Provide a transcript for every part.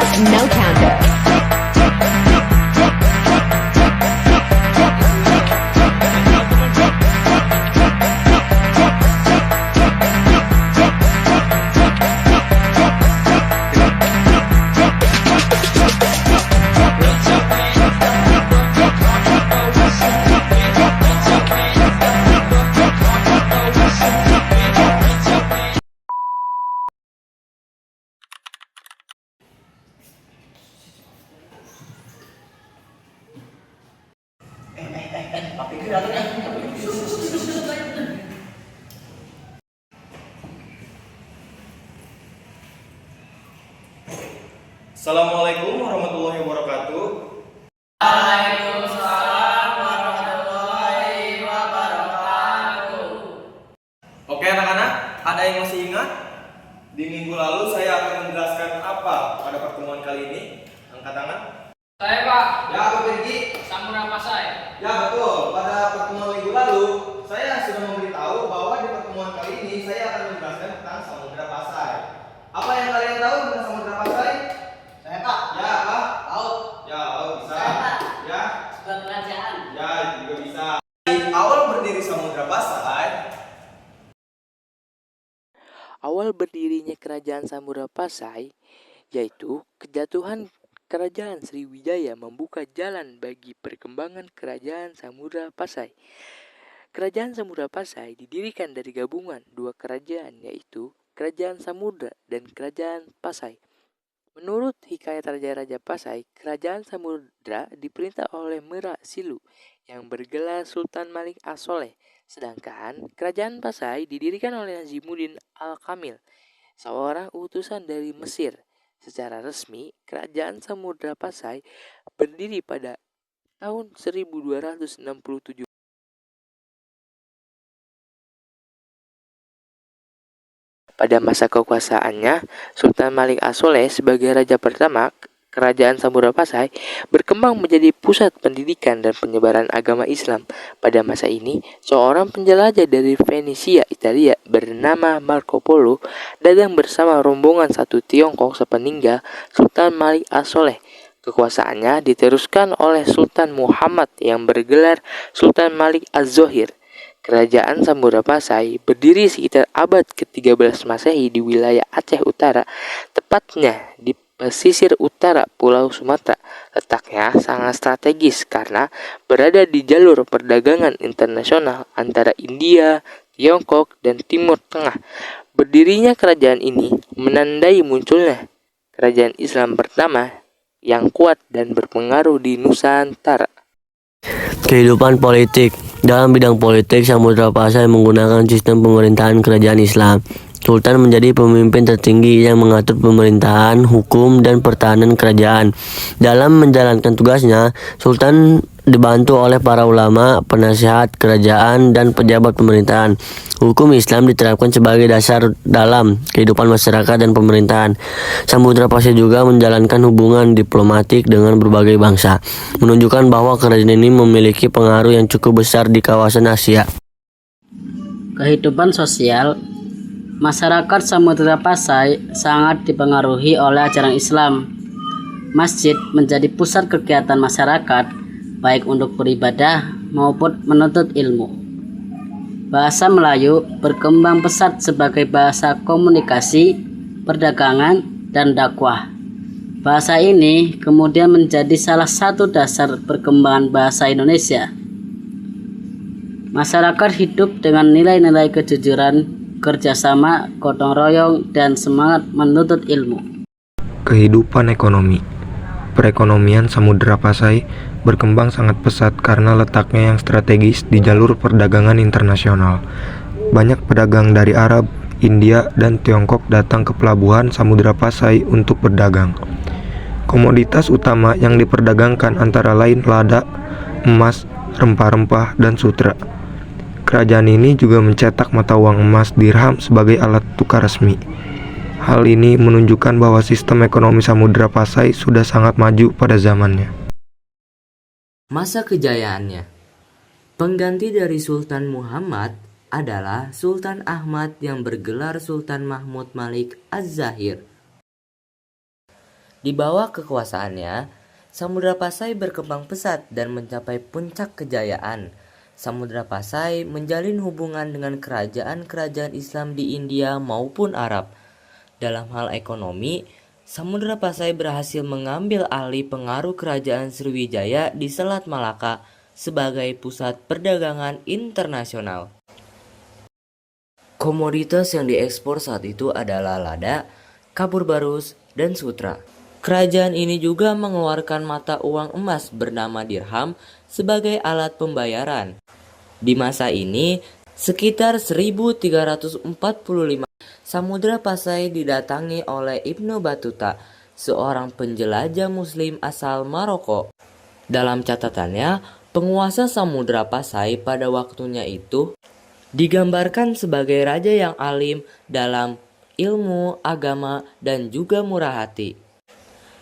Podcast No Counter. Assalamualaikum warahmatullahi wabarakatuh. Waalaikumsalam warahmatullahi wabarakatuh. Oke anak-anak, ada yang masih ingat? Di minggu lalu saya akan menjelaskan apa pada pertemuan kali ini? Angkat tangan. Saya Pak. Ya, Pak Pergi. Samura Pasai. Ya betul, pada pertemuan minggu lalu saya sudah memberitahu bahwa di pertemuan kali ini saya akan menjelaskan tentang Samudra Pasai. Apa yang kalian tahu tentang Samudra Pasai? Saya Pak. Ya, apa? Laut. Ya, laut bisa. Saya, Pak. Ya, Sebuah kerajaan. ya juga bisa. Awal berdiri Samudra Pasai. Awal berdirinya kerajaan Samudra Pasai, yaitu kejatuhan kerajaan Sriwijaya membuka jalan bagi perkembangan kerajaan Samudra Pasai. Kerajaan Samudra Pasai didirikan dari gabungan dua kerajaan, yaitu Kerajaan Samudra dan Kerajaan Pasai. Menurut hikayat Raja-Raja Pasai, Kerajaan Samudra diperintah oleh Merak Silu yang bergelar Sultan Malik As-Soleh, sedangkan Kerajaan Pasai didirikan oleh Nazimuddin Al-Kamil, seorang utusan dari Mesir. Secara resmi, Kerajaan Samudra Pasai berdiri pada tahun 1267. Pada masa kekuasaannya, Sultan Malik As-Soleh sebagai raja pertama, Kerajaan Samudra Pasai berkembang menjadi pusat pendidikan dan penyebaran agama Islam. Pada masa ini, seorang penjelajah dari Venesia, Italia bernama Marco Polo datang bersama rombongan satu Tiongkok sepeninggal Sultan Malik As-Soleh. Kekuasaannya diteruskan oleh Sultan Muhammad yang bergelar Sultan Malik Az-Zohir. Kerajaan Samudra Pasai berdiri sekitar abad ke-13 Masehi di wilayah Aceh Utara, tepatnya di pesisir utara Pulau Sumatera. Letaknya sangat strategis karena berada di jalur perdagangan internasional antara India, Tiongkok, dan Timur Tengah. Berdirinya kerajaan ini menandai munculnya kerajaan Islam pertama yang kuat dan berpengaruh di Nusantara. Kehidupan politik. Dalam bidang politik, Samudra Pasai menggunakan sistem pemerintahan kerajaan Islam. Sultan menjadi pemimpin tertinggi yang mengatur pemerintahan, hukum, dan pertahanan kerajaan. Dalam menjalankan tugasnya, Sultan dibantu oleh para ulama, penasihat kerajaan, dan pejabat pemerintahan. Hukum Islam diterapkan sebagai dasar dalam kehidupan masyarakat dan pemerintahan. Samudra Pasai juga menjalankan hubungan diplomatik dengan berbagai bangsa, menunjukkan bahwa kerajaan ini memiliki pengaruh yang cukup besar di kawasan Asia. Kehidupan sosial masyarakat Samudra Pasai sangat dipengaruhi oleh ajaran Islam. Masjid menjadi pusat kegiatan masyarakat, baik untuk beribadah maupun menuntut ilmu. Bahasa Melayu berkembang pesat sebagai bahasa komunikasi, perdagangan, dan dakwah. Bahasa ini kemudian menjadi salah satu dasar perkembangan bahasa Indonesia. Masyarakat hidup dengan nilai-nilai kejujuran, kerjasama, gotong royong, dan semangat menuntut ilmu. Kehidupan ekonomi. Perekonomian Samudra Pasai berkembang sangat pesat karena letaknya yang strategis di jalur perdagangan internasional. Banyak pedagang dari Arab, India, dan Tiongkok datang ke pelabuhan Samudra Pasai untuk berdagang. Komoditas utama yang diperdagangkan antara lain lada, emas, rempah-rempah, dan sutra. Kerajaan ini juga mencetak mata uang emas dirham sebagai alat tukar resmi. Hal ini menunjukkan bahwa sistem ekonomi Samudra Pasai sudah sangat maju pada zamannya. Masa kejayaannya. Pengganti dari Sultan Muhammad adalah Sultan Ahmad yang bergelar Sultan Mahmud Malik Az-Zahir. Di bawah kekuasaannya, Samudra Pasai berkembang pesat dan mencapai puncak kejayaan. Samudra Pasai menjalin hubungan dengan kerajaan-kerajaan Islam di India maupun Arab. Dalam hal ekonomi, Samudra Pasai berhasil mengambil alih pengaruh kerajaan Sriwijaya di Selat Malaka sebagai pusat perdagangan internasional. Komoditas yang diekspor saat itu adalah lada, kapur barus, dan sutra. Kerajaan ini juga mengeluarkan mata uang emas bernama dirham sebagai alat pembayaran. Di masa ini, sekitar 1345, Samudra Pasai didatangi oleh Ibnu Battuta, seorang penjelajah muslim asal Maroko. Dalam catatannya, penguasa Samudra Pasai pada waktunya itu digambarkan sebagai raja yang alim dalam ilmu, agama, dan juga murah hati.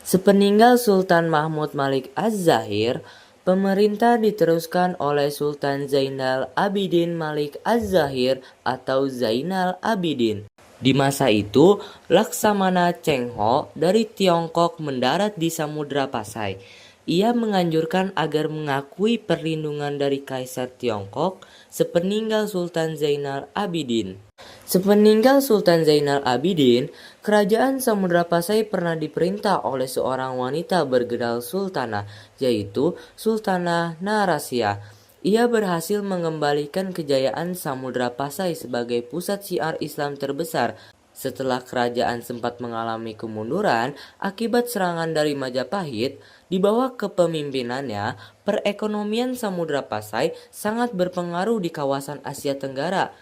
Sepeninggal Sultan Mahmud Malik Az-Zahir, pemerintah diteruskan oleh Sultan Zainal Abidin Malik Az-Zahir atau Zainal Abidin. Di masa itu, Laksamana Cheng Ho dari Tiongkok mendarat di Samudra Pasai. Ia menganjurkan agar mengakui perlindungan dari Kaisar Tiongkok sepeninggal Sultan Zainal Abidin. Sepeninggal Sultan Zainal Abidin, kerajaan Samudra Pasai pernah diperintah oleh seorang wanita bergelar sultanah, yaitu Sultanah Narasia. Ia berhasil mengembalikan kejayaan Samudra Pasai sebagai pusat syiar Islam terbesar setelah kerajaan sempat mengalami kemunduran akibat serangan dari Majapahit. Di bawah kepemimpinannya, perekonomian Samudra Pasai sangat berpengaruh di kawasan Asia Tenggara.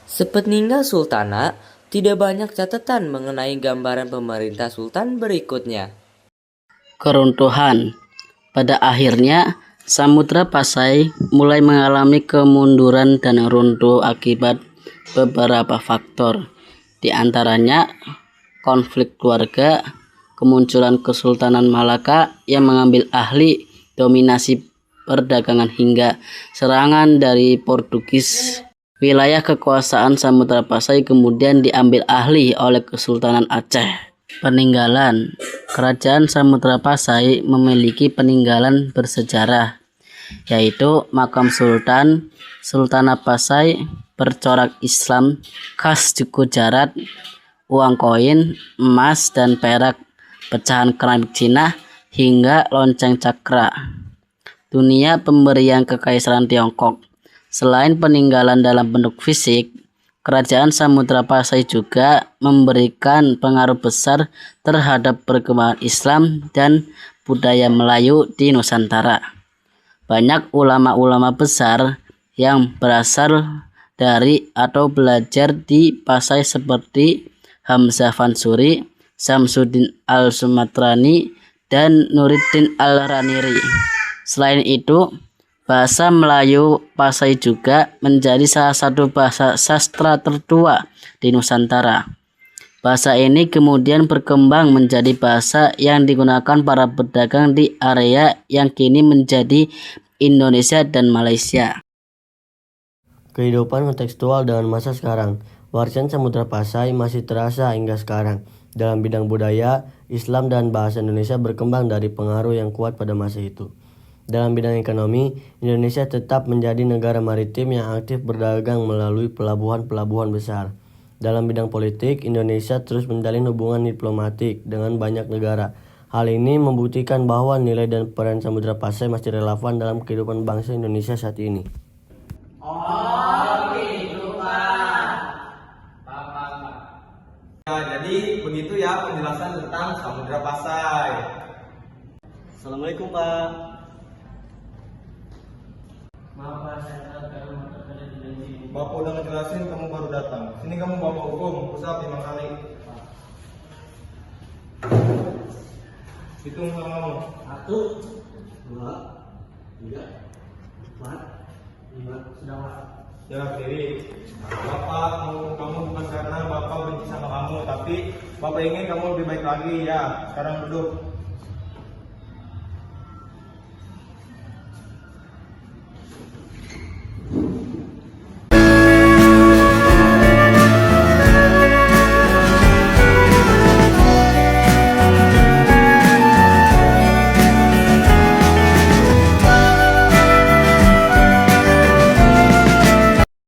Sepeninggal Sultanah, tidak banyak catatan mengenai gambaran pemerintah Sultan berikutnya. Keruntuhan. Pada akhirnya, Samudra Pasai mulai mengalami kemunduran dan runtuh akibat beberapa faktor. Di antaranya konflik keluarga, kemunculan Kesultanan Malaka yang mengambil alih dominasi perdagangan hingga serangan dari Portugis. Wilayah kekuasaan Samudra Pasai kemudian diambil alih oleh Kesultanan Aceh. Peninggalan. Kerajaan Samudra Pasai memiliki peninggalan bersejarah, yaitu makam Sultan, Sultanah Pasai, bercorak Islam khas Gujarat, uang koin, emas dan perak, pecahan keramik Cina, hingga lonceng cakra. Dunia pemberian Kekaisaran Tiongkok. Selain peninggalan dalam bentuk fisik, kerajaan Samudra Pasai juga memberikan pengaruh besar terhadap perkembangan Islam dan budaya Melayu di Nusantara. Banyak ulama-ulama besar yang berasal dari atau belajar di Pasai seperti Hamzah Fansuri, Samsuddin Al-Sumatrani, dan Nuruddin Al-Raniri. Selain itu, bahasa Melayu Pasai juga menjadi salah satu bahasa sastra tertua di Nusantara. Bahasa ini kemudian berkembang menjadi bahasa yang digunakan para pedagang di area yang kini menjadi Indonesia dan Malaysia. Kehidupan kontekstual dengan masa sekarang. Warisan Samudra Pasai masih terasa hingga sekarang. Dalam bidang budaya, Islam dan bahasa Indonesia berkembang dari pengaruh yang kuat pada masa itu. Dalam bidang ekonomi, Indonesia tetap menjadi negara maritim yang aktif berdagang melalui pelabuhan-pelabuhan besar. Dalam bidang politik, Indonesia terus menjalin hubungan diplomatik dengan banyak negara. Hal ini membuktikan bahwa nilai dan peran Samudra Pasai masih relevan dalam kehidupan bangsa Indonesia saat ini. Ya, jadi begitu ya penjelasan tentang Samudra Pasai. Assalamualaikum Pak. Maaf Pak, saya karena terkadang tidak di sini. Bapak udah ngejelasin, kamu baru datang. Sini kamu bawa hukum, pusat 5 kali. Hitung sama kamu. 1, 2, 3, 4, 5. Sudah Pak. Ya berdiri. Bapak kamu bukan karena Bapak benci sama kamu, tapi Bapak ingin kamu lebih baik lagi ya. Sekarang duduk.